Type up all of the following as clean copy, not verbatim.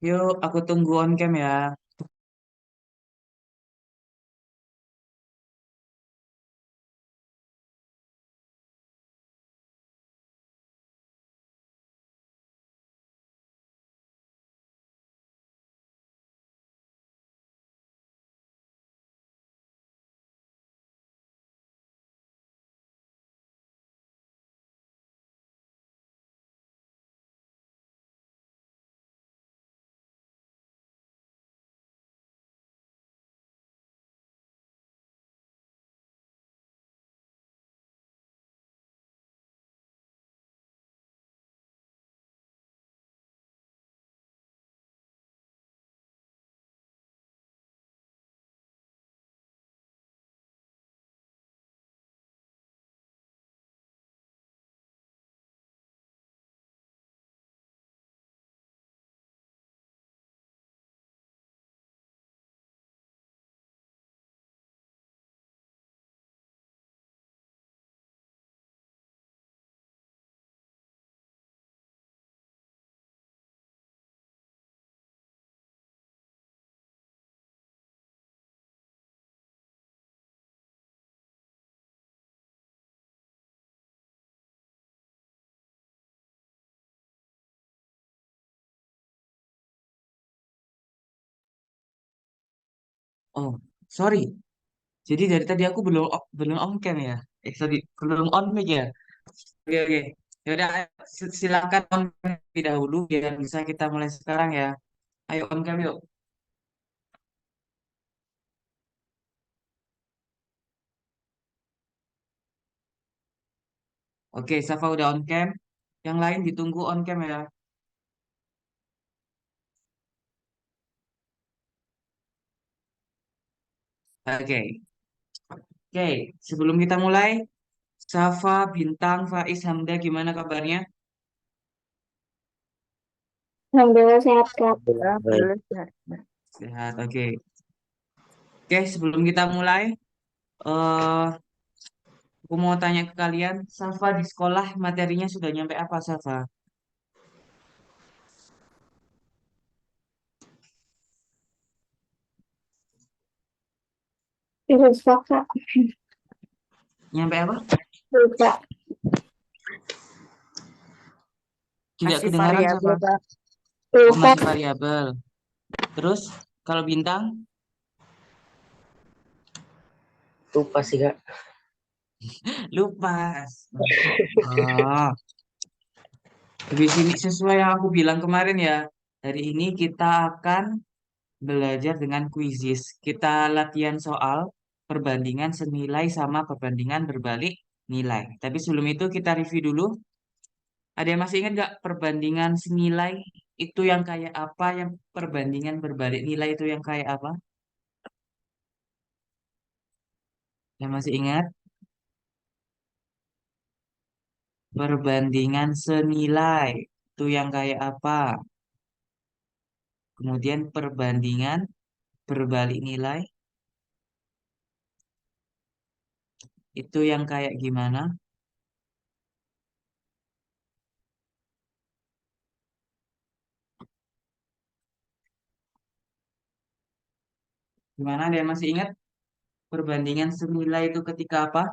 Yuk, aku tunggu on cam ya. Oh, sorry. Jadi dari tadi aku belum on cam ya. Sorry, belum on mic ya. Oke, oke. Ya udah, ayo, silakan on cam terlebih dahulu biar bisa kita mulai sekarang ya. Ayo on cam yuk. Oke, Safa udah on cam. Yang lain ditunggu on cam ya. Oke. Oke, sebelum kita mulai, Safa, Bintang, Faiz, Hamda, gimana kabarnya? Alhamdulillah sehat, Kak. Baik. Sehat, oke. Oke, sebelum kita mulai, eh aku mau tanya ke kalian, Safa di sekolah materinya sudah nyampe apa, Safa? Lupa, Kak. Nyampe apa? Lupa. Tidak Masih kedengaran, variabel, Safa. Kak. Oh, Lupa. masih variabel. Terus, kalau Bintang, Lupa sih, Kak. lupa. Oh, habis ini sesuai yang aku bilang kemarin ya, hari ini kita akan belajar dengan kuisis. Kita latihan soal perbandingan senilai sama perbandingan berbalik nilai. Tapi sebelum itu kita review dulu. Ada yang masih ingat nggak perbandingan senilai itu yang kayak apa? Yang perbandingan berbalik nilai itu yang kayak apa? Yang masih ingat? Perbandingan senilai itu yang kayak apa? Kemudian perbandingan berbalik nilai itu yang kayak gimana? Gimana? Ada yang masih ingat perbandingan senilai itu ketika apa?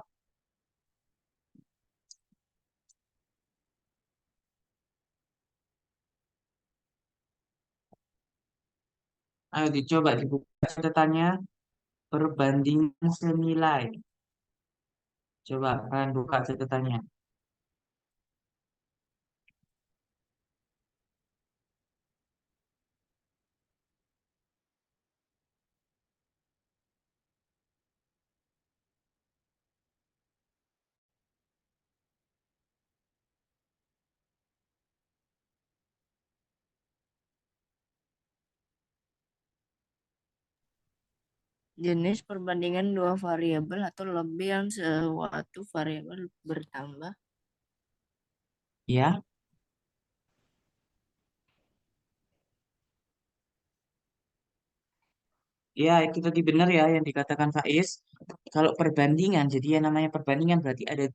Ayo dicoba dibuka catatannya perbandingan senilai. Coba kalian buka catatannya. Jenis perbandingan dua variabel atau lebih yang suatu variabel bertambah. Ya, ya itu tadi benar ya yang dikatakan Faiz. Kalau perbandingan, jadi yang namanya perbandingan berarti ada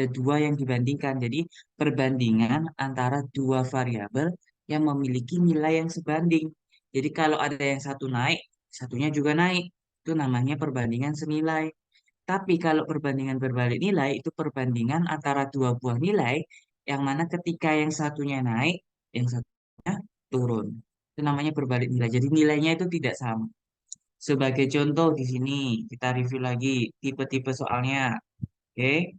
dua yang dibandingkan. Jadi perbandingan antara dua variabel yang memiliki nilai yang sebanding. Jadi kalau ada yang satu naik, satunya juga naik. Itu namanya perbandingan senilai. Tapi kalau perbandingan berbalik nilai itu perbandingan antara dua buah nilai yang mana ketika yang satunya naik, yang satunya turun. Itu namanya berbalik nilai. Jadi nilainya itu tidak sama. Sebagai contoh di sini kita review lagi tipe-tipe soalnya. Oke.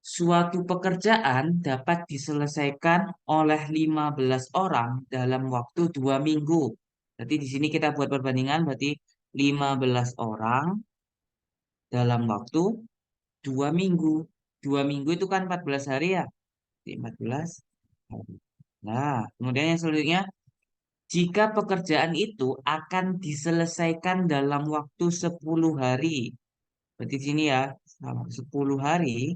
Suatu pekerjaan dapat diselesaikan oleh 15 orang dalam waktu 2 minggu. Berarti di sini kita buat perbandingan berarti 15 orang dalam waktu 2 minggu. 2 minggu itu kan 14 hari ya. Jadi 14 hari. Nah, kemudian yang selanjutnya, jika pekerjaan itu akan diselesaikan dalam waktu 10 hari. Berarti di sini ya, 10 hari,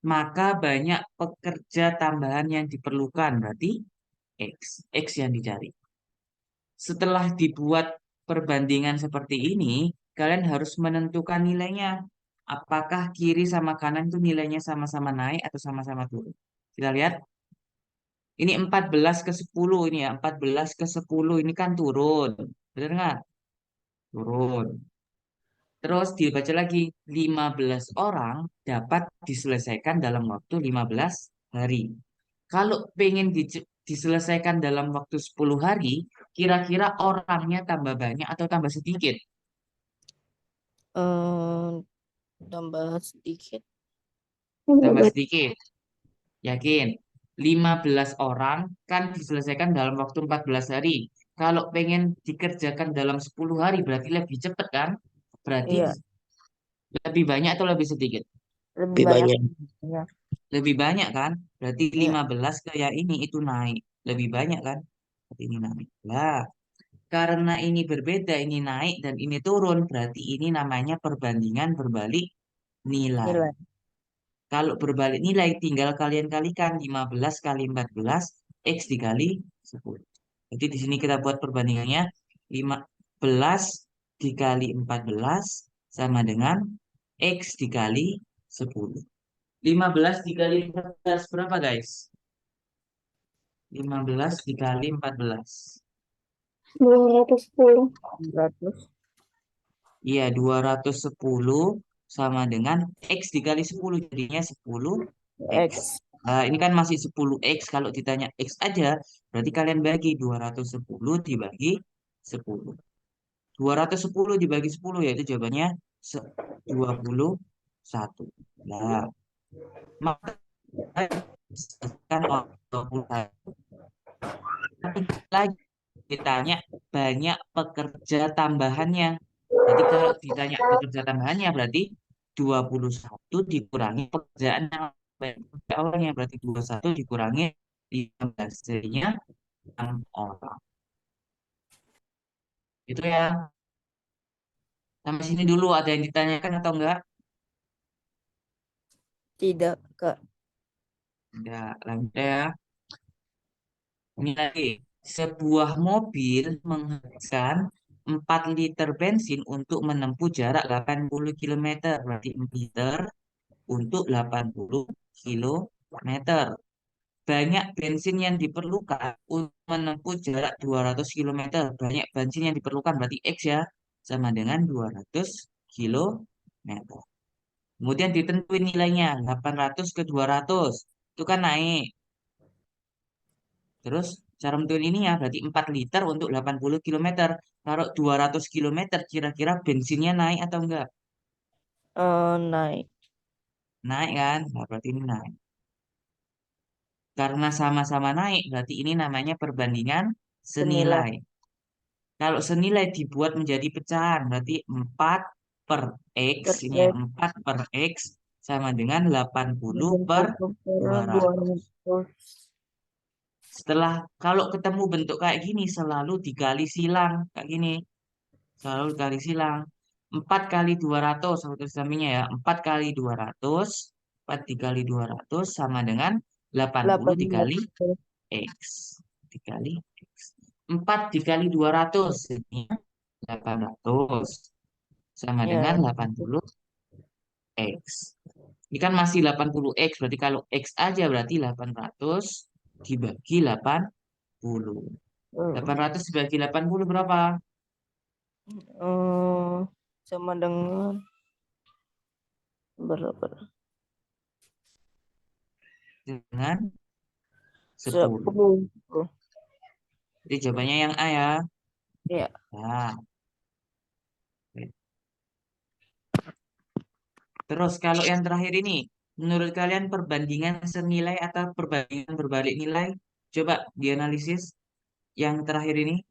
maka banyak pekerja tambahan yang diperlukan. Berarti X yang dicari. Setelah dibuat perbandingan seperti ini, kalian harus menentukan nilainya. Apakah kiri sama kanan itu nilainya sama-sama naik atau sama-sama turun? Kita lihat. Ini 14 ke 10 ini ya. 14 ke 10 ini kan turun. Benar nggak? Turun. Terus dibaca lagi. 15 orang dapat diselesaikan dalam waktu 15 hari. Kalau pengen diselesaikan dalam waktu 10 hari, kira-kira orangnya tambah banyak atau tambah sedikit? Eh, tambah sedikit. Tambah sedikit. Yakin? 15 orang kan diselesaikan dalam waktu 14 hari. Kalau pengen dikerjakan dalam 10 hari berarti lebih cepat kan? Berarti Iya, lebih banyak atau lebih sedikit? lebih banyak. Ya. Lebih banyak kan? Berarti Iya. 15 kayak ini itu naik. Lebih banyak kan? Berarti ini naik. Lah, karena ini berbeda, ini naik dan ini turun, berarti ini namanya perbandingan berbalik nilai. Nilai. Kalau berbalik nilai, tinggal kalian kalikan 15 kali 14, X dikali 10. Jadi di sini kita buat perbandingannya, 15 dikali 14 sama dengan X dikali 10. 15 dikali 14 berapa guys? 15 dikali 14. 210. 100 Iya, 210 sama dengan X dikali 10. Jadinya 10 X. X. Nah, ini kan masih 10X. Kalau ditanya X aja, berarti kalian bagi 210 dibagi 10. 210 dibagi 10 yaitu jawabannya 21. Nah, maka kan 21. Tapi lagi ditanya banyak pekerja tambahannya. Jadi kalau ditanya pekerja tambahannya berarti 21 dikurangi pekerjaan yang awalnya berarti 21 dikurangi 15 jadinya 6 orang. Itu ya. Sampai sini dulu ada yang ditanyakan atau enggak? Tidak, Kak. Enggak, lanjut ya. Ini lagi. Sebuah mobil menghabiskan 4 liter bensin untuk menempuh jarak 80 kilometer. Berarti 4 liter untuk 80 kilometer. Banyak bensin yang diperlukan untuk menempuh jarak 200 kilometer. Banyak bensin yang diperlukan berarti X ya. Sama dengan 200 kilometer. Kemudian ditentuin nilainya 800 ke 200. Itu kan naik. Terus cara menentuin ini ya berarti 4 liter untuk 80 kilometer. Kalau 200 kilometer kira-kira bensinnya naik atau enggak? Naik. Naik kan? Nah, berarti ini naik. Karena sama-sama naik, berarti ini namanya perbandingan Senilai. senilai. Kalau senilai dibuat menjadi pecahan, berarti 4 per X, Per ini ya, X. 4 per X sama dengan 80 per 80 per 200. 200. Setelah, kalau ketemu bentuk kayak gini, selalu dikali silang, kayak gini. Selalu dikali silang. 4 kali 200, aku tulis sampingnya ya, 4 kali 200, 4 dikali 200 sama dengan 80 dikali 80. X. Dikali X. 4 dikali 200, ini 800. Sama dengan Ya. 80 X. Ini kan masih 80 X, berarti kalau X aja berarti 800 dibagi 80. 800 dibagi 80 berapa? Sama dengan berapa? Dengan 10. 10. Jadi jawabannya yang A ya. Ya, Nah, terus kalau yang terakhir ini, menurut kalian perbandingan senilai atau perbandingan berbalik nilai? Coba dianalisis yang terakhir ini,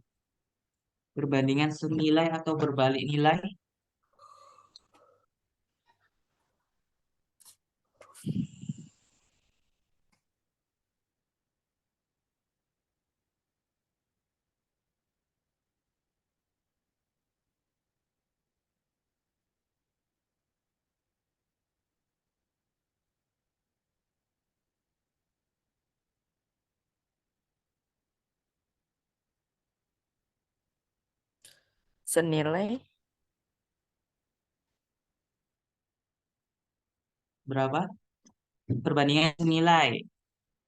perbandingan senilai atau berbalik nilai? senilai. Berapa? Perbandingan senilai.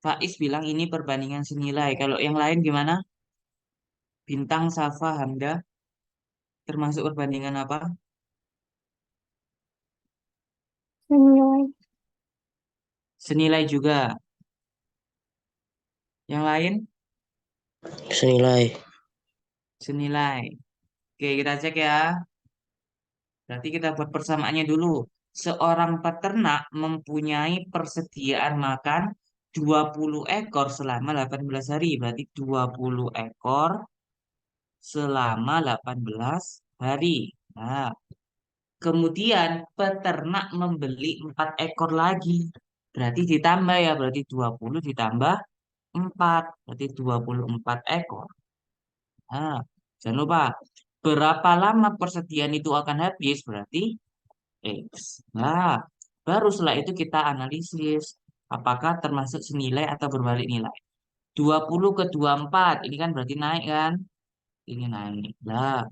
Faiz bilang ini perbandingan senilai. Kalau yang lain gimana? Bintang, Safa, Hamda, termasuk perbandingan apa? Senilai. Senilai juga. Yang lain? Senilai. Senilai. Oke, kita cek ya. Berarti kita buat persamaannya dulu. Seorang peternak mempunyai persediaan makan 20 ekor selama 18 hari. Berarti 20 ekor selama 18 hari. Nah, kemudian peternak membeli 4 ekor lagi. Berarti ditambah ya, berarti 20 ditambah 4. Berarti 24 ekor. Nah, jangan lupa, berapa lama persediaan itu akan habis? Berarti X. Nah, baru setelah itu kita analisis. Apakah termasuk senilai atau berbalik nilai? 20 ke 24, ini kan berarti naik kan? Ini naik. Nah,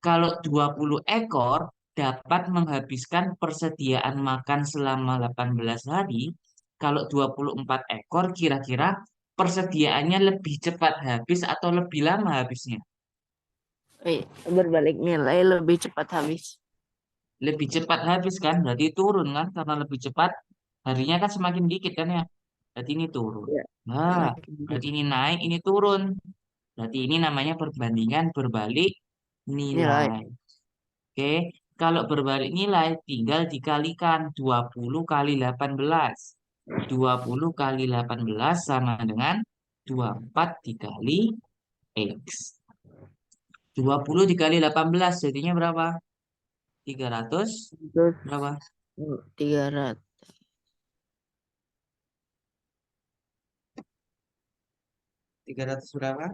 kalau 20 ekor dapat menghabiskan persediaan makan selama 18 hari, kalau 24 ekor kira-kira persediaannya lebih cepat habis atau lebih lama habisnya? Berbalik nilai lebih cepat habis. Lebih cepat habis kan? Berarti turun kan? Karena lebih cepat harinya kan semakin dikit kan ya? Berarti ini turun. Ya, Nah, semakin berarti ini naik, ini turun. Berarti ini namanya perbandingan berbalik nilai. nilai. Oke, kalau berbalik nilai tinggal dikalikan 20 kali 18. 20 kali 18 sama dengan 24 dikali X. 20 dikali 18 jadinya berapa? 300 Terus berapa? 300. 300 berapa?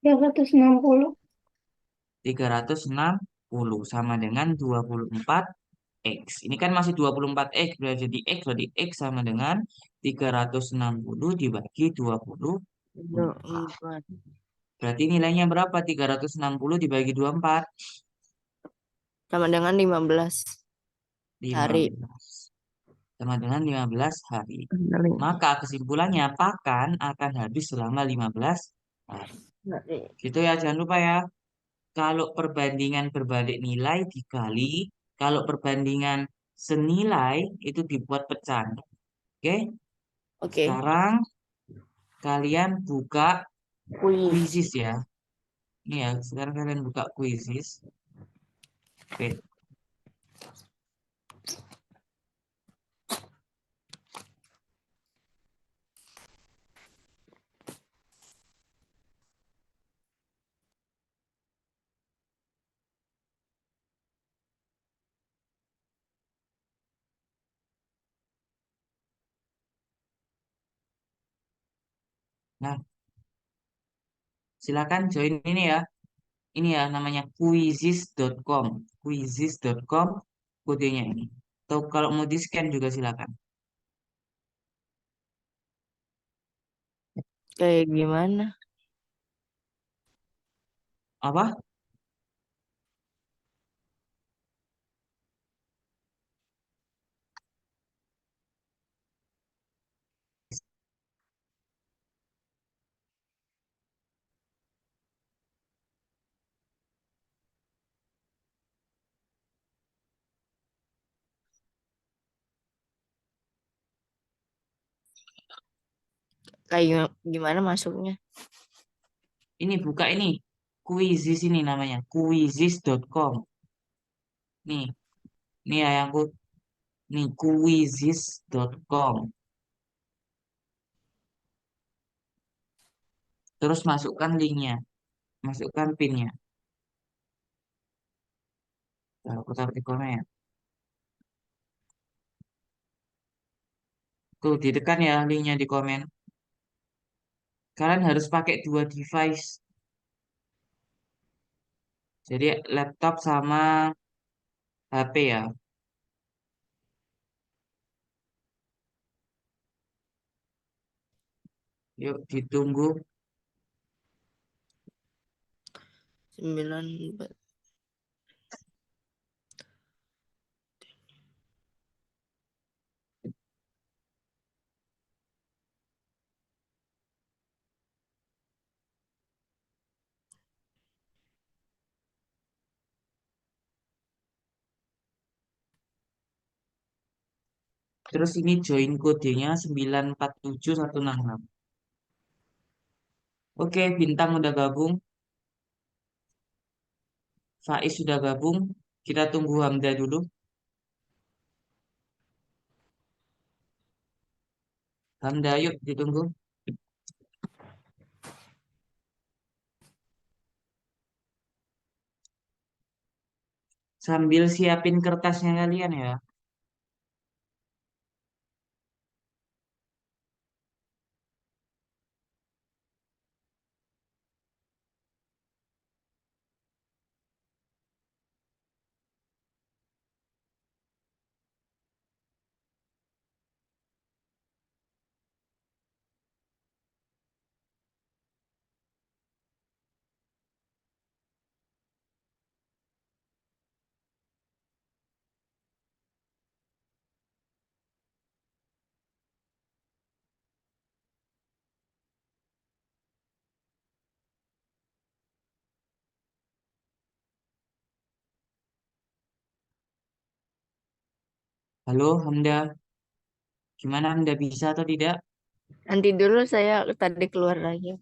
360. 360 sama dengan 24 X. Ini kan masih 24 X, berarti jadi X, berarti X sama dengan 360 dibagi 24. 4. Berarti nilainya berapa? 360 dibagi 24. Sama dengan 15 hari. 15. Sama dengan 15 hari. Hari. Maka kesimpulannya pakan akan habis selama 15 hari. Gitu ya, jangan lupa ya. Kalau perbandingan berbalik nilai dikali, kalau perbandingan senilai itu dibuat pecahan. Oke, Oke. sekarang kalian buka Kuis. quizzes ya. Ini ya, sekarang kalian buka quizzes. Oke, nah silakan join ini ya. Ini ya namanya quizzes.com. Quizzes.com kodenya ini. Atau kalau mau di-scan juga silakan. Kayak gimana? Apa? Kayak gimana masuknya? Ini buka ini. Quizizz ini namanya. Quizizz.com. Nih, nih ya yang aku nih quizizz.com. Terus masukkan linknya, masukkan pinnya. Nah, aku taruh di komen. Tuh, ditekan ya linknya di komen. Kalian harus pakai dua device. Jadi laptop sama HP ya. Yuk ditunggu. 9. Terus ini join kodenya 947166. Oke, Bintang udah gabung. Faiz sudah gabung. Kita tunggu Hamda dulu. Hamda, yuk ditunggu. Sambil siapin kertasnya kalian ya. Halo Hamda, gimana Hamda bisa atau tidak? Nanti dulu saya tadi keluar lagi.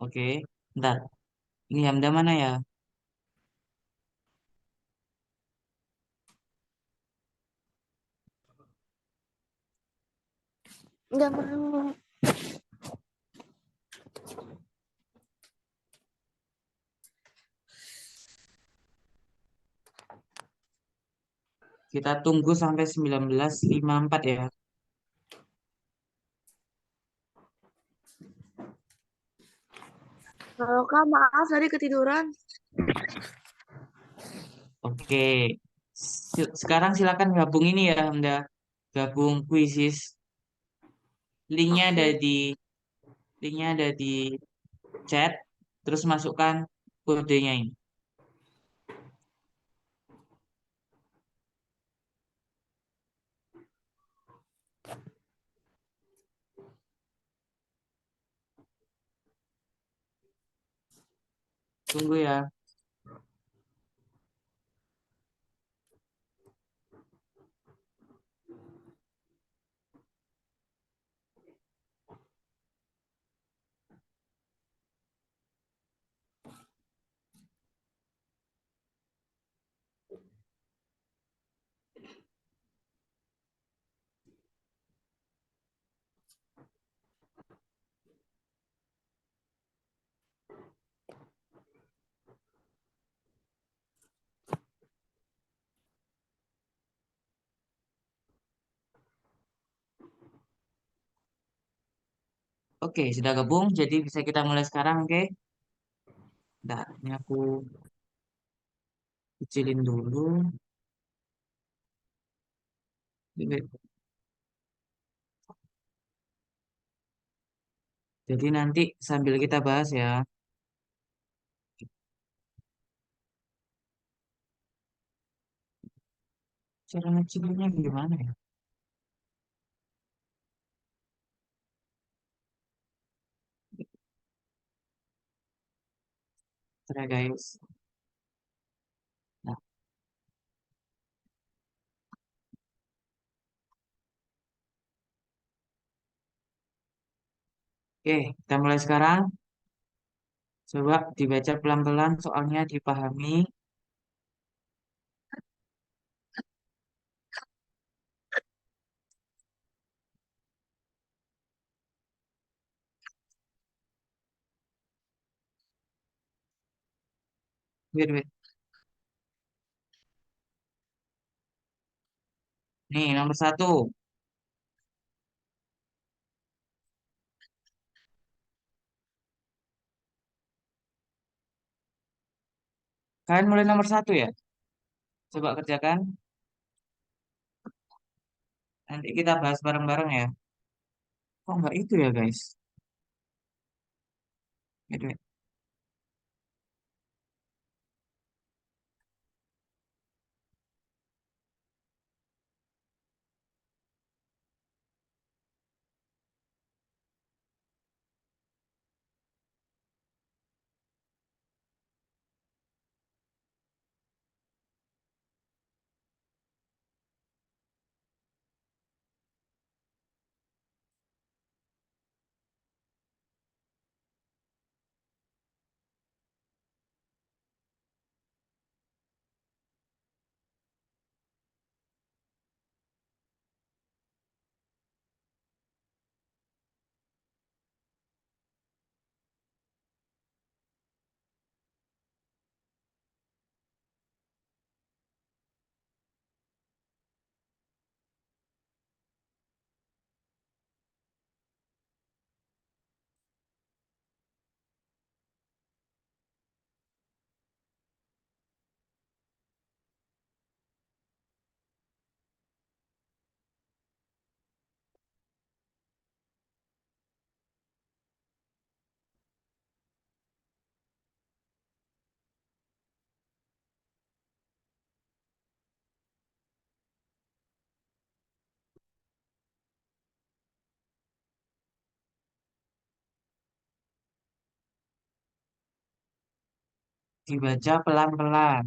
Oke, ntar. Ini Hamda mana ya? Nggak mau. Kita tunggu sampai 19.54 ya. Kalau Kak, maaf tadi ketiduran. Oke, sekarang silakan gabung ini ya Hamda. Gabung quizzes. Linknya ada Oke. di linknya ada di chat. Terus masukkan kodenya ini. Tunggu ya. Oke, sudah gabung. Jadi bisa kita mulai sekarang, oke? Nah, ini aku kecilin dulu. Jadi nanti sambil kita bahas ya. Cara ngecilinnya gimana ya? Bentar ya, guys. Nah, Oke, kita mulai sekarang. Coba dibaca pelan-pelan soalnya dipahami. Wait, wait. Nih, nomor satu. Kalian mulai nomor satu ya? Coba kerjakan. Nanti kita bahas bareng-bareng ya. Kok nggak itu ya, guys? Wait, wait. Dibaca pelan-pelan.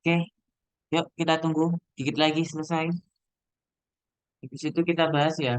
Oke, yuk kita tunggu dikit lagi selesai. Habis itu kita bahas ya.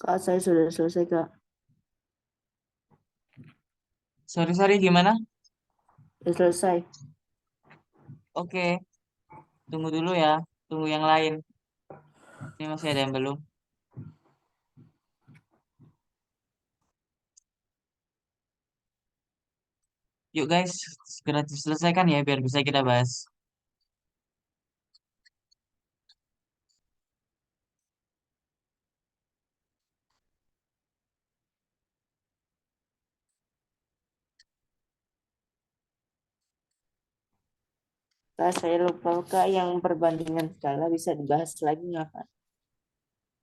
Kak, saya sudah selesai, Kak. Sorry, gimana? Sudah selesai. Oke, tunggu dulu ya. Tunggu yang lain. Ini masih ada yang belum. Yuk guys, segera diselesaikan ya biar bisa kita bahas. Kak, saya lupa, Kak, yang perbandingan skala bisa dibahas lagi nggak, Kak?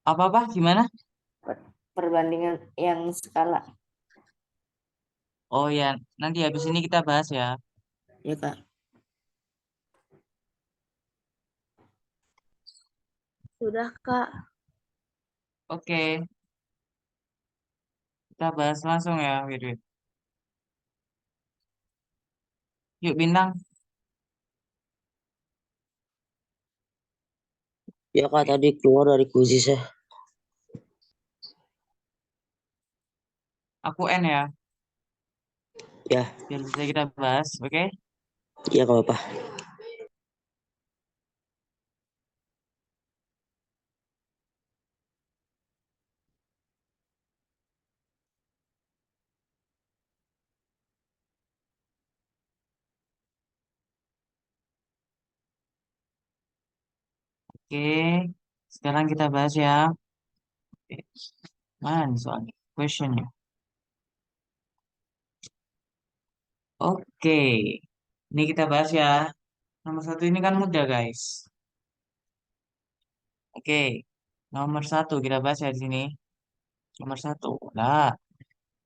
Apa-apa? Gimana? Perbandingan yang skala. Oh ya, nanti habis ini kita bahas ya. Ya, Kak. Sudah, Kak. Oke, kita bahas langsung ya. Wait, wait. Yuk Bintang, Ya kak tadi keluar dari kuisis ya. aku N ya. Ya, Biar bisa kita bahas, oke? ya gak apa-apa. Oke, sekarang kita bahas ya. Oke, mana nih soalnya? Questionnya. Oke, ini kita bahas ya. Nomor satu ini kan mudah guys. Oke, nomor satu kita bahas ya di sini. Nomor satu. Nah,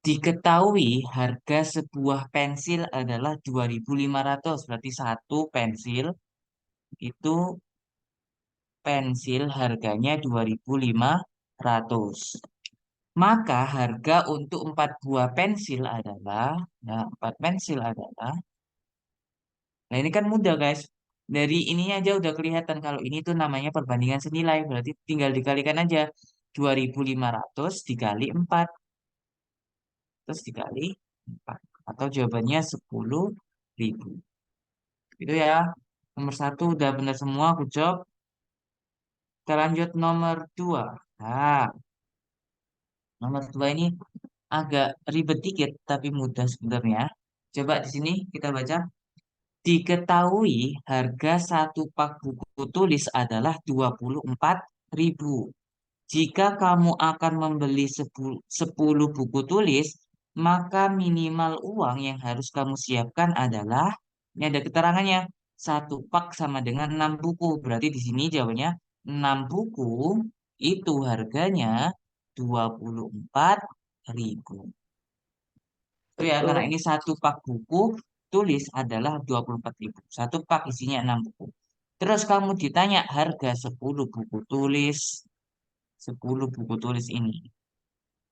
diketahui harga sebuah pensil adalah 2.500. Berarti satu pensil itu pensil harganya 2.500. Maka harga untuk 4 buah pensil adalah, nah 4 pensil adalah, nah ini kan mudah guys. Dari ininya aja udah kelihatan kalau ini tuh namanya perbandingan senilai. Berarti tinggal dikalikan aja. 2.500 dikali 4. Terus dikali 4. Atau jawabannya 10.000. Itu ya. Nomor satu udah benar semua, good job. Kita lanjut nomor 2. Nah, nomor 2 ini agak ribet dikit, tapi mudah sebenarnya. Coba di sini kita baca. Diketahui harga satu pak buku tulis adalah 24.000. Jika kamu akan membeli 10 buku tulis, maka minimal uang yang harus kamu siapkan adalah, ini ada keterangannya, satu pak sama dengan 6 buku. Berarti di sini jawabannya 6 buku itu harganya 24.000. Itu ya, karena Betul. ini satu pak buku tulis adalah 24.000. Satu pak isinya 6 buku. Terus kamu ditanya harga 10 buku tulis. 10 buku tulis ini.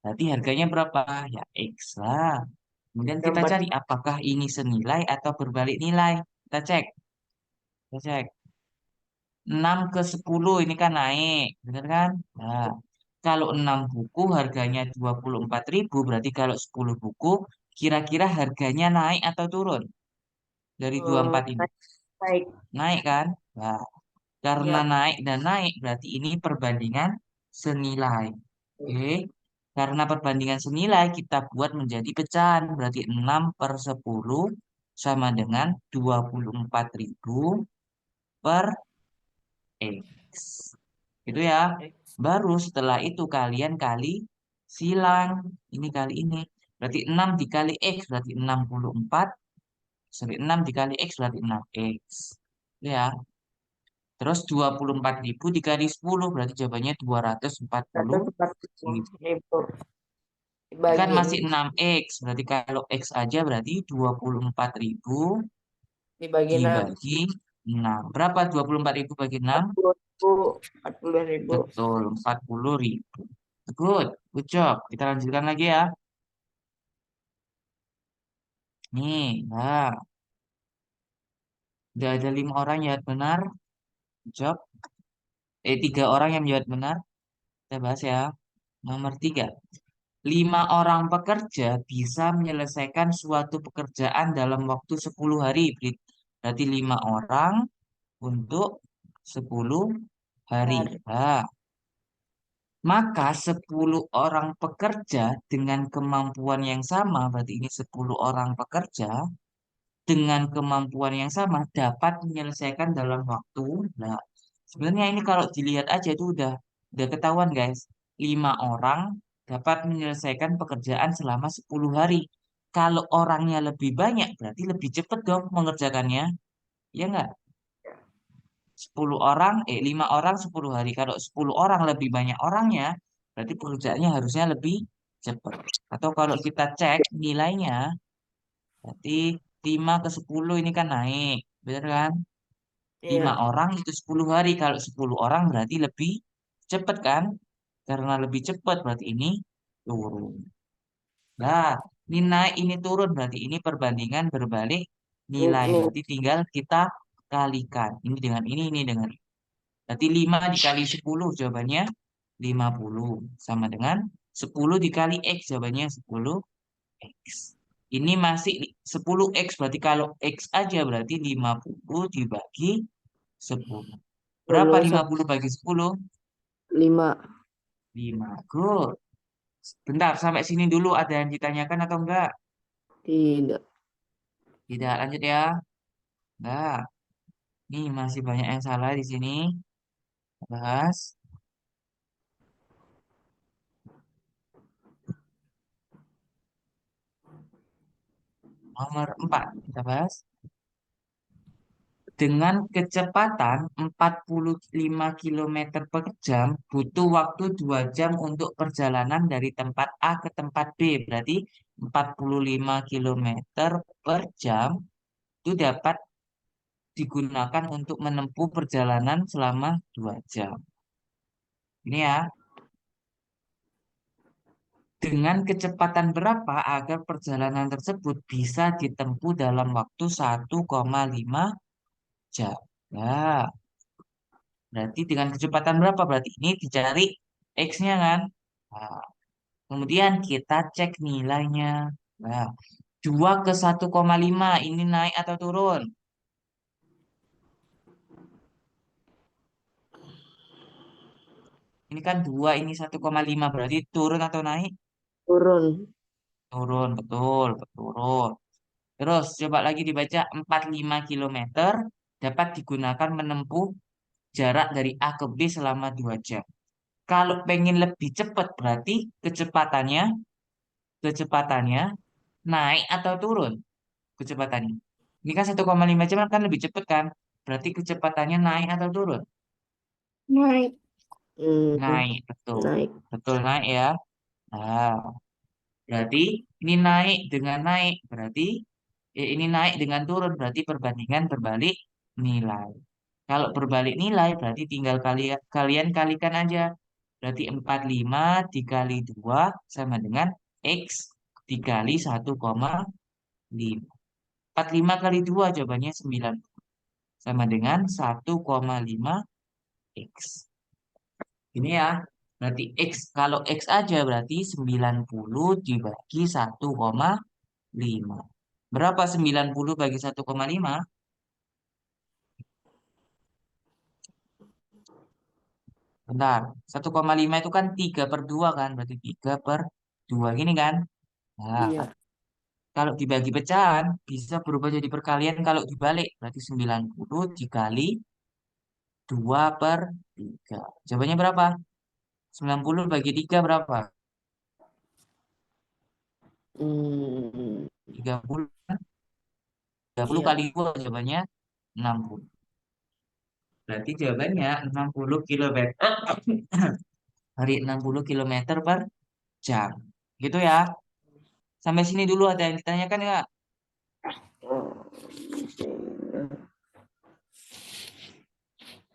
Berarti harganya berapa? Ya X lah. Kemudian kita Dapat. cari apakah ini senilai atau berbalik nilai. Kita cek. Kita cek. 6 ke 10 ini kan naik. Bener kan? Nah, kalau 6 buku harganya 24.000, berarti kalau 10 buku kira-kira harganya naik atau turun dari 24 ini. Naik. Naik. Naik kan? Nah, karena Ya. naik dan naik berarti ini perbandingan senilai. Oke. Karena perbandingan senilai kita buat menjadi pecahan. Berarti 6 per 10 sama dengan 24.000 per X. Itu ya. Baru setelah itu kalian kali silang. Ini kali ini. Berarti 6 dikali X berarti 64. Sorry, 6 dikali X berarti 6X. Itu ya. Terus 24.000 dikali 10 berarti jawabannya 240. 140.000 Ini kan dibagi masih 6X. Berarti kalau X aja berarti 24.000 dibagi 6. dibagi 6. Berapa 24.000 bagi 6? 40.000. Betul, 40.000. Good, good job. Kita lanjutkan lagi ya. Nih, nah, udah ada 5 orang yang jawab benar. Good job. 3 orang yang jawab benar. Kita bahas ya. Nomor 3. 5 orang pekerja bisa menyelesaikan suatu pekerjaan dalam waktu 10 hari. Berarti 5 orang untuk 10 hari. Hari. Nah, maka 10 orang pekerja dengan kemampuan yang sama, berarti ini 10 orang pekerja dengan kemampuan yang sama dapat menyelesaikan dalam waktu. Nah, sebenarnya ini kalau dilihat aja itu udah ketahuan guys. 5 orang dapat menyelesaikan pekerjaan selama 10 hari. Kalau orangnya lebih banyak berarti lebih cepat dong mengerjakannya. Ya enggak? 10 orang, 5 orang 10 hari. Kalau 10 orang lebih banyak orangnya, berarti pekerjaannya harusnya lebih cepat. Atau kalau kita cek nilainya, berarti 5 ke 10 ini kan naik. Benar kan? 5 Iya. orang itu 10 hari. Kalau 10 orang berarti lebih cepat kan? Karena lebih cepat berarti ini turun. Nah, ini naik, ini turun. Berarti ini perbandingan berbalik nilai. Ini Berarti tinggal kita kalikan. Ini dengan ini dengan ini. Berarti 5 dikali 10 jawabannya 50. Sama dengan 10 dikali X jawabannya 10X. Ini masih 10X. Berarti kalau X aja berarti 50 dibagi 10. Berapa 10 50 bagi 10? 5. 5. Good. Bentar, sampai sini dulu ada yang ditanyakan atau enggak? Tidak. Tidak, lanjut ya. Enggak. Nih masih banyak yang salah di sini. Bahas. Nomor 4. Kita bahas. Dengan kecepatan 45 km per jam, butuh waktu 2 jam untuk perjalanan dari tempat A ke tempat B. Berarti 45 km per jam itu dapat digunakan untuk menempuh perjalanan selama 2 jam. Ini ya, dengan kecepatan berapa agar perjalanan tersebut bisa ditempuh dalam waktu 1,5 jam. Ya, berarti dengan kecepatan berapa? Berarti ini dicari X-nya kan? Nah, kemudian kita cek nilainya. Nah, 2 ke 1,5 ini naik atau turun? Ini kan 2, ini 1,5 berarti turun atau naik? Turun. Turun, betul, turun. Terus coba lagi dibaca 45 km dapat digunakan menempuh jarak dari A ke B selama 2 jam. Kalau pengen lebih cepat berarti kecepatannya naik atau turun kecepatannya. Ini kan 1,5 jam kan lebih cepat kan? Berarti kecepatannya naik atau turun? Naik. Hmm, Naik, betul. naik. Betul naik ya. Nah, berarti Ini naik dengan naik berarti ini naik dengan turun berarti perbandingan berbalik nilai. Kalau berbalik nilai berarti tinggal kalian kalikan aja. Berarti 45 dikali 2 sama dengan X dikali 1,5. 45 kali 2 jawabannya 9. Sama dengan 1,5 X. Ini ya. Berarti X, kalau X aja berarti 90 dibagi 1,5. Berapa 90 bagi 1,5? Bentar, 1,5 itu kan 3/2 kan, berarti 3/2 gini kan. Nah, Iya. kalau dibagi pecahan bisa berubah jadi perkalian kalau dibalik, berarti 90 dikali 2/3. Jawabannya berapa? 90 bagi 3 berapa? Hmm, 30. 30 iya. kali 2 jawabannya 60. Berarti jawabannya 60 kilometer. Hari 60 kilometer per jam. Gitu ya. Sampai sini dulu ada yang ditanyakan nggak? Oh,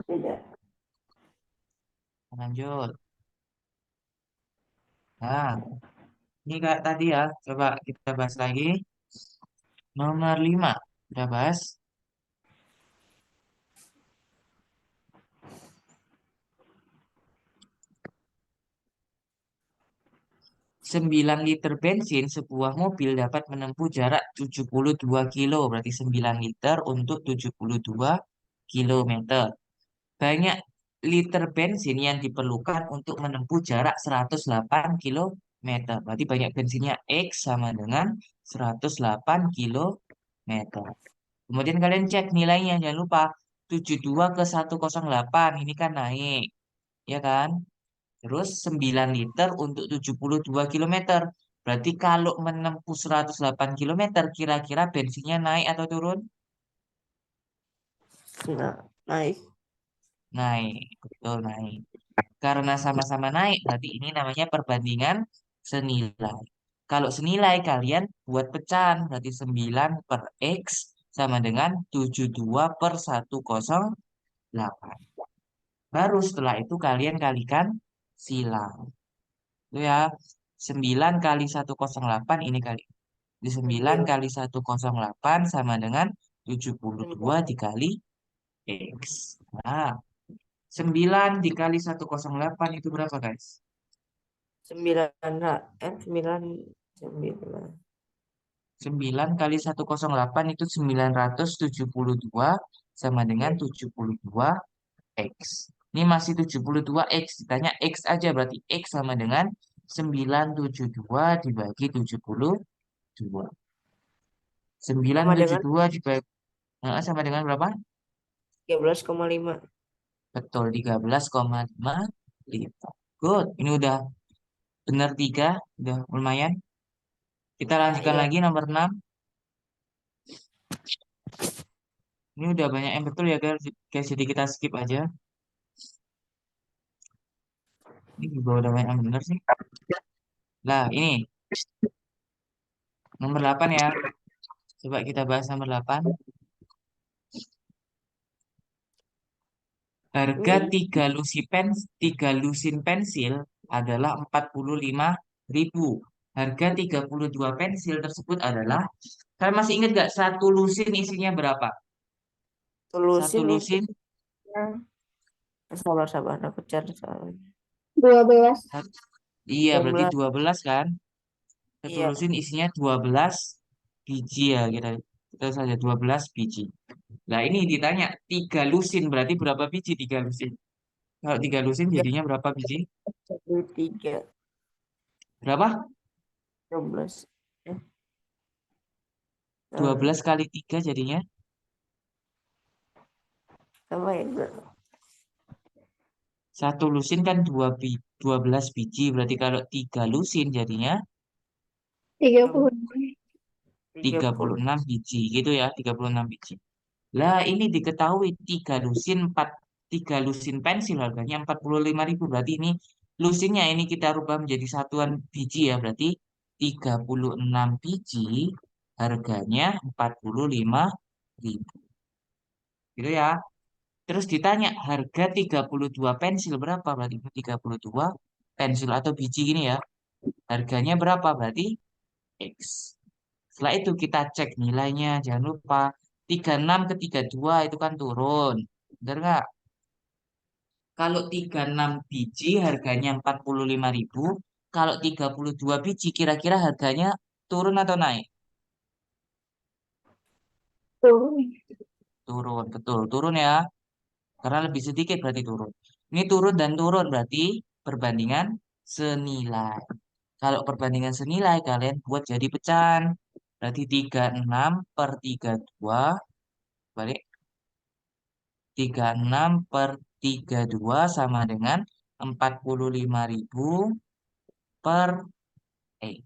tidak. Lanjut. Nah, ini kayak tadi ya. Coba kita bahas lagi. Nomor 5. Kita bahas. 9 liter bensin sebuah mobil dapat menempuh jarak 72 kilo. Berarti 9 liter untuk 72 kilometer. Banyak liter bensin yang diperlukan untuk menempuh jarak 108 kilometer. Berarti banyak bensinnya X sama dengan 108 kilometer. Kemudian kalian cek nilainya. Jangan lupa 72 ke 108. Ini kan naik. Ya kan? Terus 9 liter untuk 72 kilometer. Berarti kalau menempuh 108 kilometer, kira-kira bensinnya naik atau turun? Nah, naik. Naik. Betul, naik. Karena sama-sama naik, berarti ini namanya perbandingan senilai. Kalau senilai kalian buat pecahan, berarti 9 per X sama dengan 72/108. Baru setelah itu kalian kalikan silang. Itu ya, 9 kali 108 ini kali. Di 9 kali 108 sama dengan 72 dikali X. Nah, 9 dikali 108 itu berapa guys? 9 9 9. 9 kali 108 itu 972 sama dengan 72 X. Ini masih 72 X. Ditanya X aja berarti X sama dengan 972 dibagi 72. Sama dengan 972 dibagi sama dengan berapa? 13,5. Betul, 13,5 liter. Good. Ini udah benar 3. Udah lumayan. Kita Nah, lanjutkan iya. lagi nomor 6. Ini udah banyak yang betul ya guys. Jadi kita skip aja. Ini juga udah banyak yang benar sih. Nah, ini nomor 8 ya. Coba kita bahas nomor 8. Harga Ini 3 lusin pensil adalah 45.000. Harga 32 pensil tersebut adalah, kalian masih ingat gak satu lusin isinya berapa? Satu tulusin lusin, isinya. Sabar, aku cari soalnya. 12. iya berarti 12. 12 kan? Satu Iya. lusin isinya 12 biji ya kita saja 12 biji. Nah ini ditanya 3 lusin berarti berapa biji 3 lusin? Kalau 3 lusin jadinya berapa biji? 3. Berapa? 12. Eh, 12 kali 3 jadinya sama ya enggak? satu lusin kan 12 biji. Berarti kalau 3 lusin jadinya 30. 30. 36 biji gitu ya 36 biji. Lah ini diketahui 3 lusin 3 lusin pensil harganya 45.000. Berarti ini lusinnya ini kita rubah menjadi satuan biji ya. Berarti 36 biji, harganya 45.000. Gitu ya. Terus ditanya harga 32 pensil berapa? Berarti 32 pensil atau biji gini ya. Harganya berapa? Berarti X. Setelah itu kita cek nilainya. Jangan lupa 36 ke 32 itu kan turun. Benar nggak? Kalau 36 biji harganya 45.000. Kalau 32 biji kira-kira harganya turun atau naik? Turun. Turun, betul. Turun ya. Karena lebih sedikit berarti turun. Ini turun dan turun berarti perbandingan senilai. Kalau perbandingan senilai kalian buat jadi pecahan. Berarti 36 per 32 balik 36 per 32 sama dengan 45.000 per X.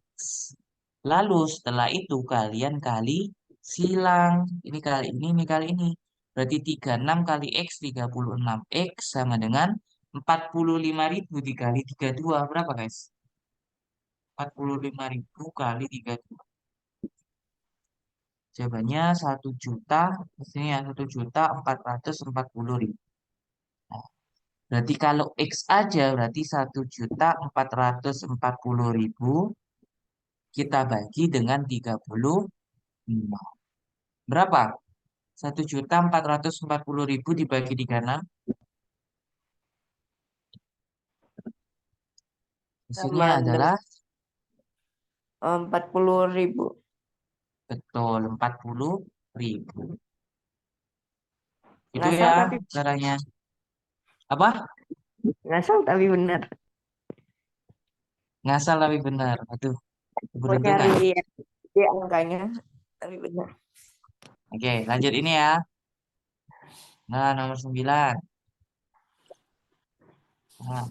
Lalu setelah itu kalian kali silang. Ini kali ini. Berarti 36 kali X 36 X sama dengan 45.000 dikali 32. Berapa guys? 45.000 kali 32. Jawabannya 1 juta. Sini ya 1.440.000. Nah, berarti kalau X aja berarti 1.440.000 kita bagi dengan 35. Berapa? 1.440.000 dibagi 36. Hasilnya Sama adalah 40.000. betul 40.000. Itu Ngasal ya tapi caranya. Apa? ngasal tapi benar. Ngasal tapi benar. Aduh, Mau cari keberuntungan. di angkanya tapi benar. Oke, lanjut ini ya. Nah, nomor 9. Nah,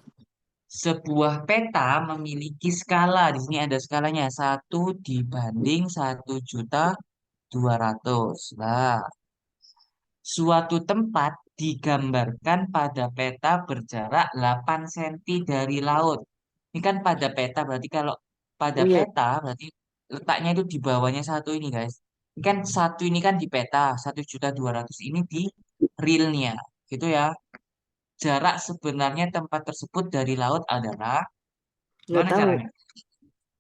sebuah peta memiliki skala. Di sini ada skalanya 1 dibanding 1.200.000. Nah, suatu tempat digambarkan pada peta berjarak 8 cm dari laut. Ini kan pada peta, berarti kalau pada Iya. peta, berarti letaknya itu di bawahnya satu ini, guys. Ini kan satu ini kan di peta, 1.200.000 ini di realnya, gitu ya. Jarak sebenarnya tempat tersebut dari laut adalah, Nggak gimana tahu. caranya?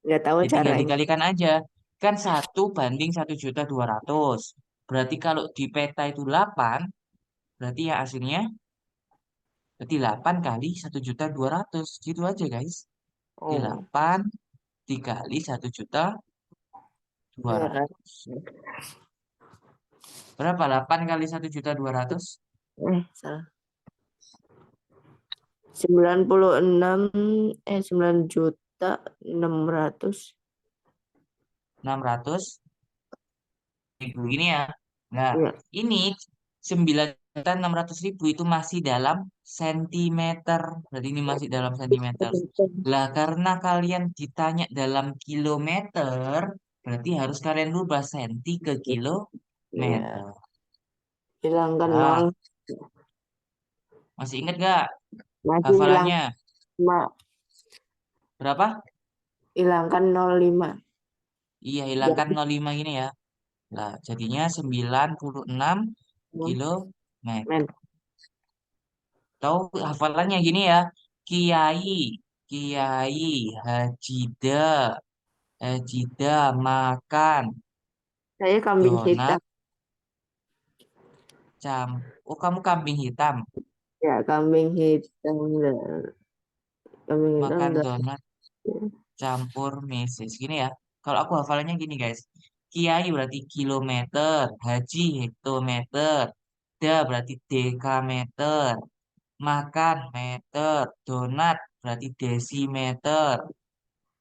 Nggak tahu Ya tinggal caranya. dikalikan aja. Kan 1 banding 1.200.000. Berarti kalau di peta itu 8, berarti ya hasilnya berarti 8 kali 1.200.000. Gitu aja guys. Oh, 8 dikali 1.200.000. 200. Berapa 8 kali 1.200.000? Salah. 9 juta 600. 600.000 ini ya. Nah, Iya. ini 9.600.000 itu masih dalam sentimeter. Berarti ini masih dalam sentimeter. Lah, karena kalian ditanya dalam kilometer, berarti harus kalian rubah senti ke Iya. kilometer. Hilangkan Nah, 0. masih ingat gak Masih hilang hafalannya? 5. Berapa? Hilangkan 0,5. Iya, hilangkan 0,5 ini ya. Nah, jadinya 96 kilometer. Men. Tahu hafalannya gini ya. Kiai, Kiai, Hajida, Hajida makan Saya kambing donat hitam. cam. Oh, kamu kambing hitam. Ya, kambing hitam. Kambing hitam Makan enggak. donat campur meses. Gini ya. Kalau aku hafalannya gini guys. Kiai berarti kilometer, haji hektometer, da berarti dekameter, makan meter, donat berarti desimeter,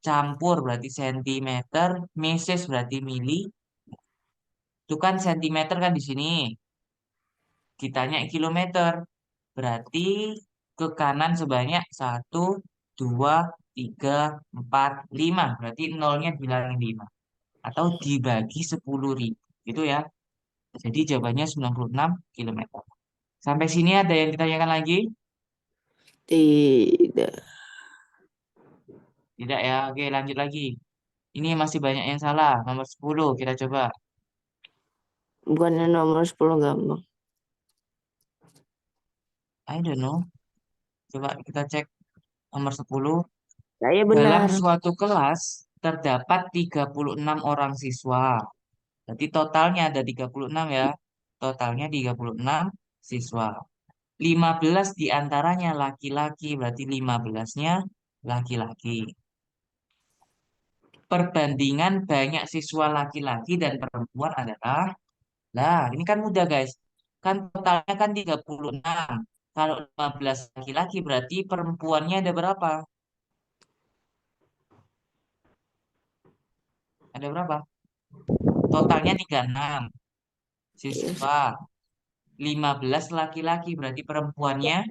campur berarti sentimeter, meses berarti mili. Itu kan sentimeter kan di sini. Ditanya kilometer. Berarti ke kanan sebanyak 1, 2, 3, 4, 5. Berarti nolnya bilangin 5. Atau dibagi 10.000. Gitu ya. Jadi jawabannya 96 kilometer. Sampai sini ada yang ditanyakan lagi? Tidak. Tidak ya. Oke, lanjut lagi. Ini masih banyak yang salah. Nomor 10 kita coba. Bukannya nomor 10 gampang. I don't know. Coba kita cek nomor 10. Saya Dalam benar. suatu kelas terdapat 36 orang siswa. Berarti totalnya ada 36 ya. Totalnya 36 siswa. 15 diantaranya laki-laki. Berarti 15-nya laki-laki. Perbandingan banyak siswa laki-laki dan perempuan adalah, nah ini kan mudah guys. Kan totalnya kan 36. Kalau 15 laki-laki berarti perempuannya ada berapa? Ada berapa? Totalnya 36 siswa. 15 laki-laki berarti perempuannya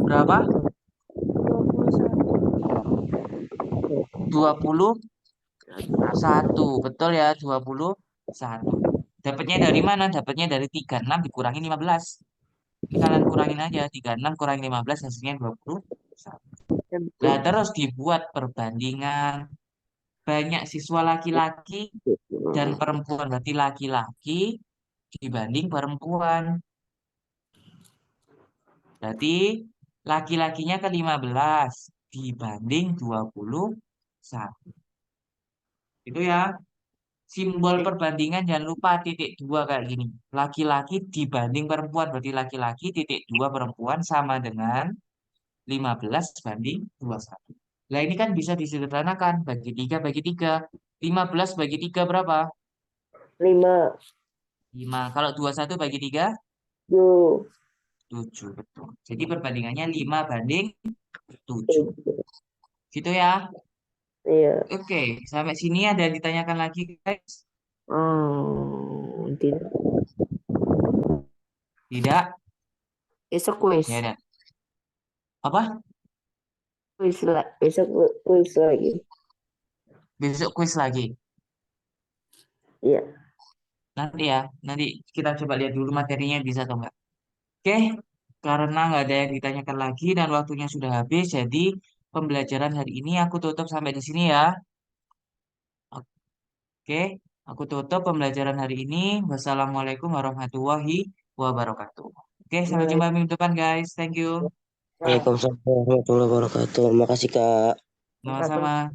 berapa? 21. Betul ya, 21. Dapatnya dari mana? Dapatnya dari 36 dikurangi 15. Ini kalian kurangin aja. 36 kurangi 15 hasilnya 21. Nah, terus dibuat perbandingan banyak siswa laki-laki dan perempuan. Berarti laki-laki dibanding perempuan. Berarti laki-lakinya ke 15 dibanding 21. Itu ya. Simbol perbandingan jangan lupa titik dua kayak gini. Laki-laki dibanding perempuan. Berarti laki-laki titik dua perempuan sama dengan 15 banding 21. Nah ini kan bisa disederhanakan. Bagi 3 bagi 3. 15 bagi 3 berapa? 5. 5. Kalau 21 bagi 3? 7. 7. Betul. Jadi perbandingannya 5 banding 7. Gitu ya. Iya. Oke. Sampai sini ada yang ditanyakan lagi guys? Oh, tidak. Tidak? Besok kuis. Ya ada. Apa? Besok kuis lagi. Besok kuis lagi. Iya. Nanti ya. Nanti kita coba lihat dulu materinya bisa atau enggak. Oke. Karena nggak ada yang ditanyakan lagi dan waktunya sudah habis. Jadi pembelajaran hari ini aku tutup sampai di sini ya. Oke. Aku tutup pembelajaran hari ini. Wassalamualaikum warahmatullahi wabarakatuh. Oke. Sampai jumpa minggu depan guys. Thank you. Waalaikumsalam warahmatullahi wabarakatuh. Makasih Kak. Sama-sama.